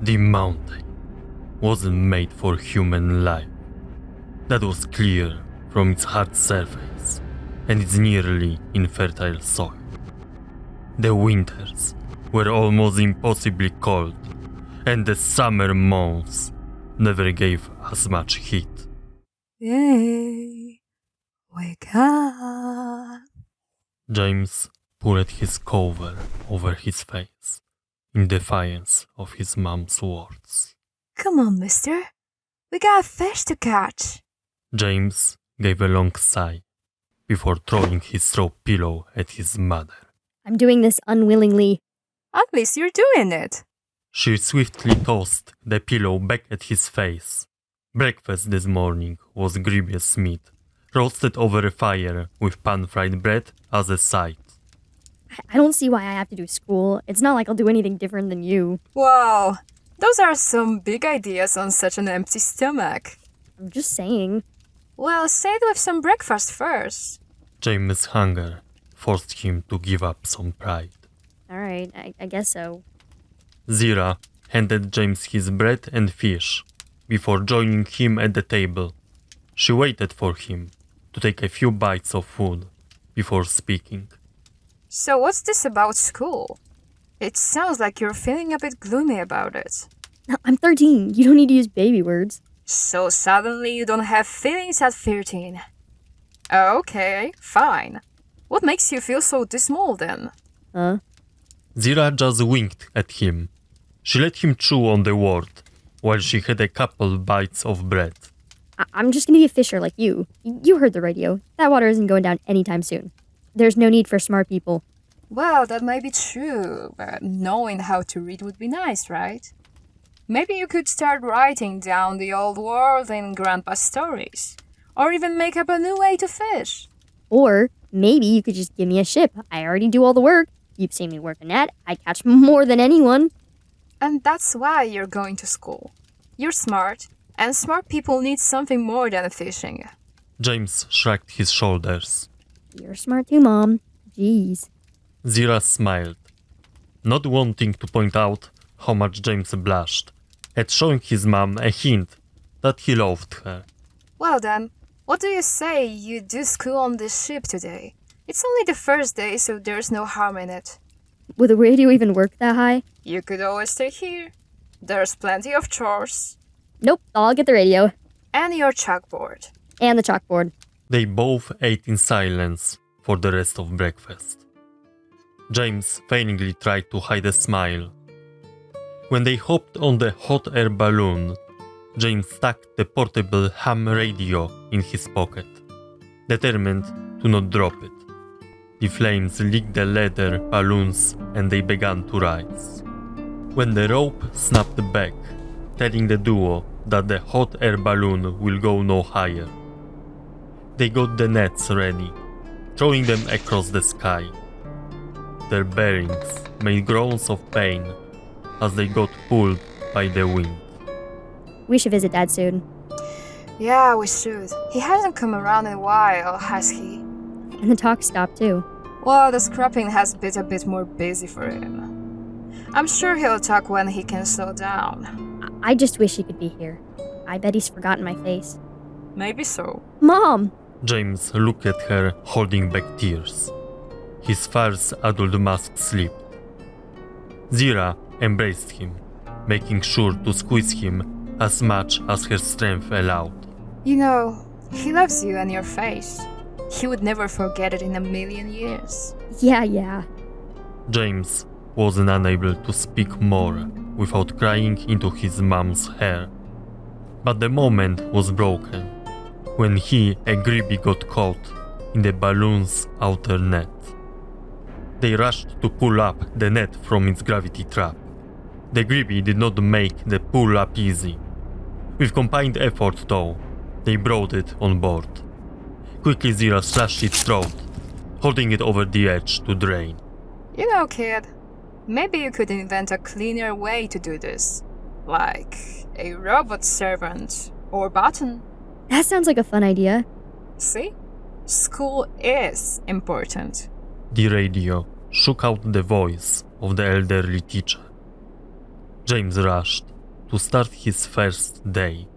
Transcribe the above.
The mountain wasn't made for human life. That was clear from its hard surface and its nearly infertile soil. The winters were almost impossibly cold, and the summer months never gave as much heat. Hey, wake up. James pulled his cover over his face in defiance of his mom's words. Come on, mister. We got fish to catch. James gave a long sigh before throwing his straw pillow at his mother. I'm doing this unwillingly. At least you're doing it. She swiftly tossed the pillow back at his face. Breakfast this morning was grievous meat, roasted over a fire with pan-fried bread as a side. I don't see why I have to do school. It's not like I'll do anything different than you. Wow, those are some big ideas on such an empty stomach. I'm just saying. Well, say it with some breakfast first. James' hunger forced him to give up some pride. Alright, I guess so. Zera handed James his bread and fish before joining him at the table. She waited for him to take a few bites of food before speaking. So what's this about school? It sounds like you're feeling a bit gloomy about it. No, I'm 13. You don't need to use baby words. So suddenly you don't have feelings at 13. Okay, fine. What makes you feel so dismal then? Huh? Zera just winked at him. She let him chew on the word while she had a couple bites of bread. I'm just gonna be a fisher like you. You heard the radio. That water isn't going down anytime soon. There's no need for smart people. Well, that may be true, but knowing how to read would be nice, right? Maybe you could start writing down the old world in Grandpa's stories. Or even make up a new way to fish. Or maybe you could just give me a ship. I already do all the work. You've seen me work a net. I catch more than anyone. And that's why you're going to school. You're smart, and smart people need something more than fishing. James shrugged his shoulders. You're smart too, Mom. Jeez. Zera smiled, not wanting to point out how much James blushed at showing his mom a hint that he loved her. Well then, what do you say you do school on this ship today? It's only the first day, so there's no harm in it. Would the radio even work that high? You could always stay here. There's plenty of chores. Nope, I'll get the radio. And your chalkboard. And the chalkboard. They both ate in silence for the rest of breakfast. James faintly tried to hide a smile. When they hopped on the hot air balloon, James stuck the portable ham radio in his pocket, determined to not drop it. The flames licked the leather balloons and they began to rise. When the rope snapped back, telling the duo that the hot air balloon will go no higher, they got the nets ready, throwing them across the sky. Their bearings made groans of pain as they got pulled by the wind. We should visit Dad soon. Yeah, we should. He hasn't come around in a while, has he? And the talk stopped too. Well, the scrapping has been a bit more busy for him. I'm sure he'll talk when he can slow down. I just wish he could be here. I bet he's forgotten my face. Maybe so. Mom! James looked at her, holding back tears. His false adult mask slipped. Zera embraced him, making sure to squeeze him as much as her strength allowed. You know, he loves you and your face. He would never forget it in a million years. Yeah. James wasn't unable to speak more without crying into his mom's hair. But the moment was broken when he and Gribby got caught in the balloon's outer net. They rushed to pull up the net from its gravity trap. The Gribby did not make the pull up easy. With combined effort though, they brought it on board. Quickly Zera slashed its throat, holding it over the edge to drain. You know, kid, maybe you could invent a cleaner way to do this. Like a robot servant or button. That sounds like a fun idea. See? School is important. The radio shook out the voice of the elderly teacher. James rushed to start his first day.